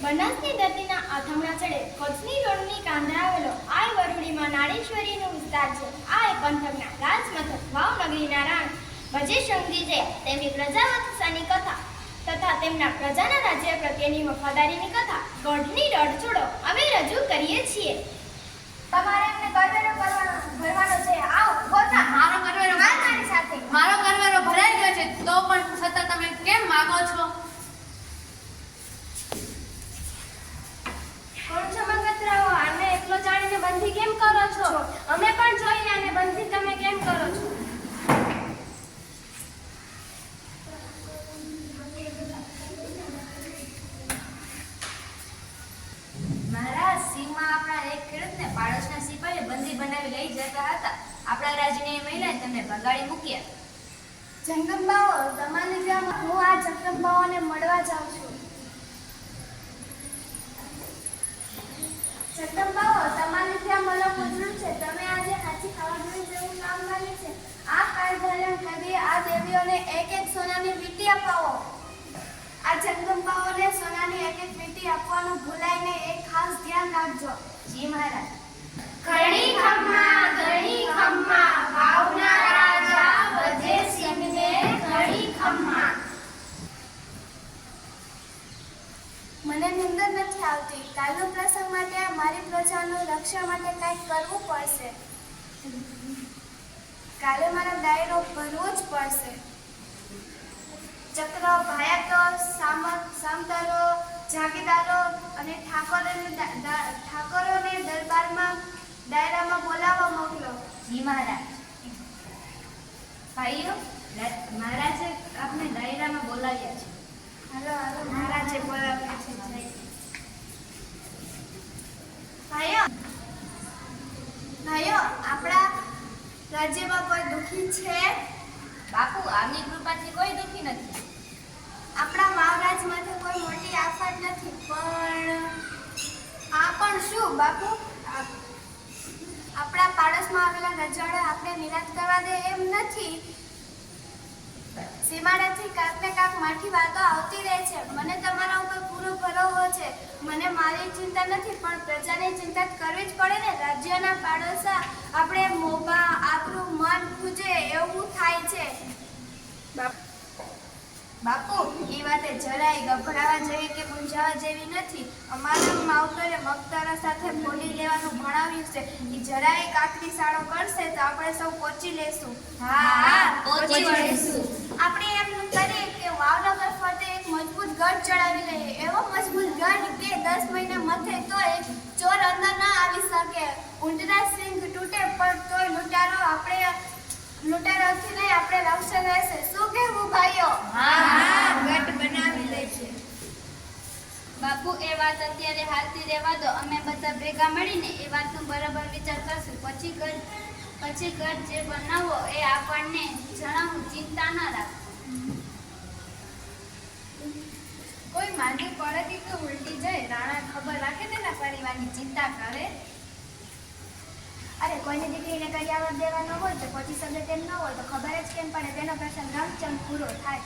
બનાસની ધરતીના આથમણા ચડે કચ્છની રોડની કાંધે આવેલો આ વરુડીમાં નાળેશ્વરીનો વિસ્તાર છે. આ પંથકના રાજમથક વાવનગરીના રાણ ભજેશંકરીજે તેમની પ્રજાવત્સની કથા તથા તેમના પ્રજાના રાજ્ય પ્રત્યેની વફાદારીની કથા ગઢની રણછોડો અમે રજૂ કરીએ છીએ. તમારે એમને કરવેરો ભરવાનો છે. આવો ગોતા. મારો કરવેરો મારી સાથે. મારો કરવેરો ભરાઈ ગયો છે, તો પણ છતાં તમે કેમ માગો છો? કોણ છો મગતરાઓ? આને એકલો જાણીને બંધી કેમ કરો છો? અમે પણ જોઈએ આને બંધી તમે કેમ કરો છો? મહારાજ, સીમમાં આપણા એક ખેડૂતને પાડોશના સિપાહીએ બંદી બનાવી લઈ જતા હતા. આપણા રાજની મહિલાએ તેમને ભગાડી મૂક્યા. જંગમબાઓ, તમારી જેમ હું આ જંગમબાઓને મળવા જાઉં છું. જગદંબાઓ, તમારી ત્યાં મને પૂછવું છે. તમે આજે હાથી ખાવા જેવું કામ કર્યું છે. આ કાળભરણ કરી આ દેવીઓને એક એક સોનાની વીંટી અપાવો. આ જગદંબાઓને સોનાની એક એક વીંટી આપવાનું ભૂલાય નહીં, એ ખાસ ધ્યાન રાખજો. જી મહારાજ. ઘણી ખમ્મા વાવના રાજા ભજેશસિંહને ઘણી ખમ્મા. મને નિંદર નથી આવતી. કાલનો પ્રસંગ માટે મારી પ્રજાનું રક્ષણ માટે કંઈક કરવું પડશે. કાલે મારો ડાયરો ભરવો જ પડશે. ચક્ર, ભાયકો, સામતરો, જાગીરદારો અને ઠાકોરોને દરબારમાં ડાયરામાં બોલાવવા મોકલો. જી મહારાજ. ભાઈઓ, મહારાજે આપને ડાયરામાં બોલાવ્યા છે. હાલો મહારાજે બોલાવ્યા છે. ભાઈઓ, આપણા રાજ્યમાં કોઈ દુઃખી છે? બાપુ, આપની કૃપાથી કોઈ દુઃખી નથી. આપણા મહારાજમાંથી કોઈ મોટી આફત નથી, પણ આ પણ શું બાપુ? આપણા પાડોશમાં આવેલા રજવાડા આપણે નિરાશ કરવા દે એમ નથી. સીમાડેથી કાંક ને કાંક માઠી વાતો આવતી રહે છે. મને તમારા ઉપર પૂરો ભરોસો છે. મને મારી ચિંતા નથી, પણ પ્રજાની ચિંતા કરવી જ પડે ને. રાજ્યના પાડોશા આપણે મોભા આપણું મન ખૂજે એવું થાય છે. બાપુ, એ વાતે જરાય ગભરાવા જેવી કે મૂંઝાવા જેવી નથી. અમારા માવતરે મગતારા સાથે બોલી લેવાનું ભણાવ્યું છે. એ જરાય કાકરી સાળો કરશે તો આપણે સૌ પહોંચી લેશું. હા, પહોંચી વળીશું. આપણે એમ કરીએ કે વાવનગર ફરતે એક મજબૂત ગઢ ચડાવી લઈએ. એવો મજબૂત ગઢ કે 10 મહિના મથે તોય ચોર અંદર ના આવી શકે. ઊંટના સિંગ તૂટે પણ તોય લૂંટારાથી નહીં આપણે રક્ષણ રહેશે. શું કહેવું ભાઈઓ? હા, ગઢ બનાવી લે છે. બાપુ, એ વાત અત્યારે હાલતી રહેવા દો. અમે બધા ભેગા મળીને એ વાતનો બરાબર વિચાર કરશું. પછી ગઢ જે બનાવો એ આપણને જણાવું. ચિંતા ન રાખો. કોઈ માંદી પડે કે ઉલટી જાય, રાણા ખબર રાખે તેના પરિવારની ચિંતા કરે. અરે કોઈની દીકરીને કરિયાવર દેવાનો હોય તો પછી સગે તેમ ન હોય તો ખબર જ કેમ પડે? તેનો પ્રસંગ રમચમ પૂરો થાય.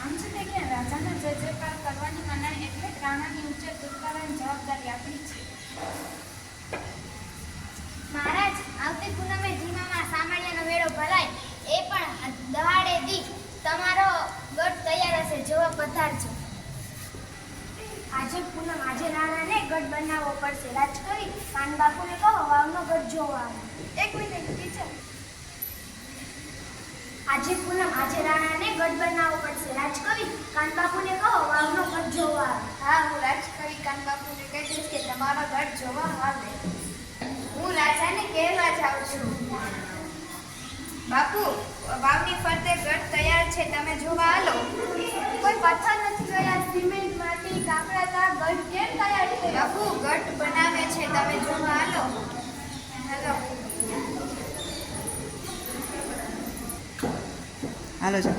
આમ છે કે રાજાના જય જયકાર કરવાની મનાઈ એટલે રાણાની ઉચ્ચ દુર્કારની જવાબદારી આપણી છે. મહારાજ, આવતી પૂનમે ધીમામાં સામાન્યનો વેળો ભરાય. એ પણ દહાડે દી તમારો ગઢ તૈયાર હશે, જોવા પધારજો. આજે પૂનમ, આજે રાણાને ગઢ બનાવવો પડશે. રાજકરી કાનબાપુને કહો વાવનો ગઢ જોવા આવે. એક મિનિટ ટીચર. આજે પૂનમ, આજે રાણાને ગઢ બનાવવો પડશે. રાજકરી કાનબાપુને કહો વાવનો ગઢ જોવા આવે. હા, હું રાજકરી કાનબાપુને કહી દઈશ કે તમારો ગઢ જોવા આવે. હું રાજાને કહેવા જાઉં છું. બાપુ, વાવની ફરતે ગઢ તૈયાર છે, તમે જોવા આલો. કોઈ પથ્થર નથી ગયા, સિમેન્ટ, માટી, કાકડા, ગઢ કેમ તૈયાર છે? બાપુ, ગઢ બનાવે છે, તમે જોવા આલો. હેલો. હાલો છે.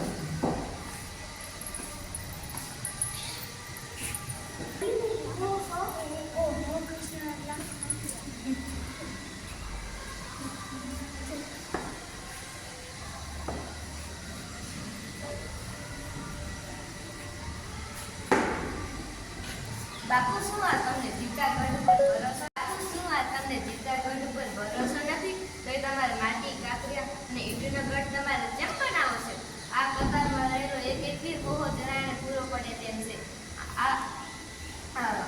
બાપુ શું આ તમને જીતાગઢ ઉપર ભરોસો બાપુ શું આ તમને જીતાગઢ ઉપર ભરોસો નથી તો એ તમારે માટી કાંકરિયા અને ઈંટનો ગઢ તમારે કેમ બનાવો છે આ કતારમાં રહેલો એક વીર મોહો જરાણે પૂરો પડે તેમ છે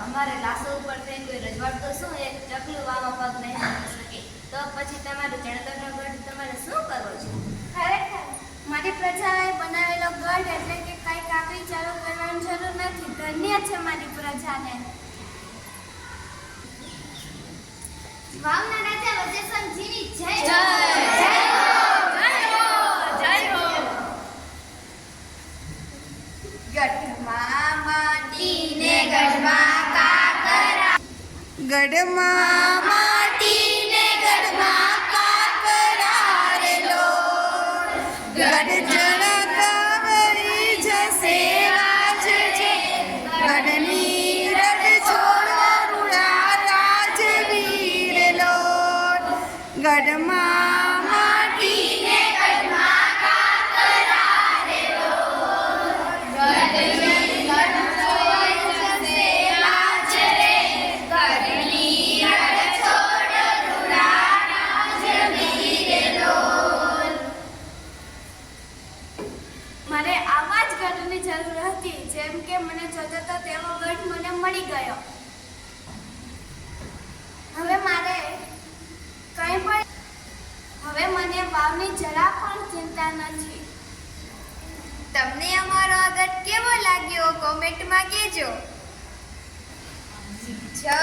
અમારે લાસો ઉપર થઈ કોઈ રજવાડ તો શું એક ચકલું વામાં પગ નહીં નાખી શકે તો પછી તમારું ચણતરનો ગઢ તમારે શું કરવો છે ખરેખર મારી પ્રજાએ બનાવેલો ગઢ એટલે કે કઈ કાકરી ચાલુ કરવાની જરૂર નથી. ધન્ય છે મારી પ્રજાને. વાવના રાજા વજેસંગજીની જય જય હો! ગઢમાં માટીને ગઢમાં કાકરા ગઢમાં માટીને ગઢમાં કાકરા રે લોટ. ગઢ જણતા વળી જશે રાજજે. ગઢની રટ છોડવા રૂડા રાજવીર લોટ. ગઢમાં માટીને ગઢમાં કાકરા રે લોટ. ગઢની રટ છોડ જશે રાજ રે. ગઢની રટ છોડ રૂડા રાજવીર લોટ. મારે આવા જ ગઢની જરૂર હતી. જેમ કે મને જોતો તો તેવો ગઢ મને મળી ગયો. હવે મને મને વાવની જરા પણ ચિંતા નથી. તમને અમારો આ ગઢ કેવો લાગ્યો કોમેન્ટમાં કહેજો. જય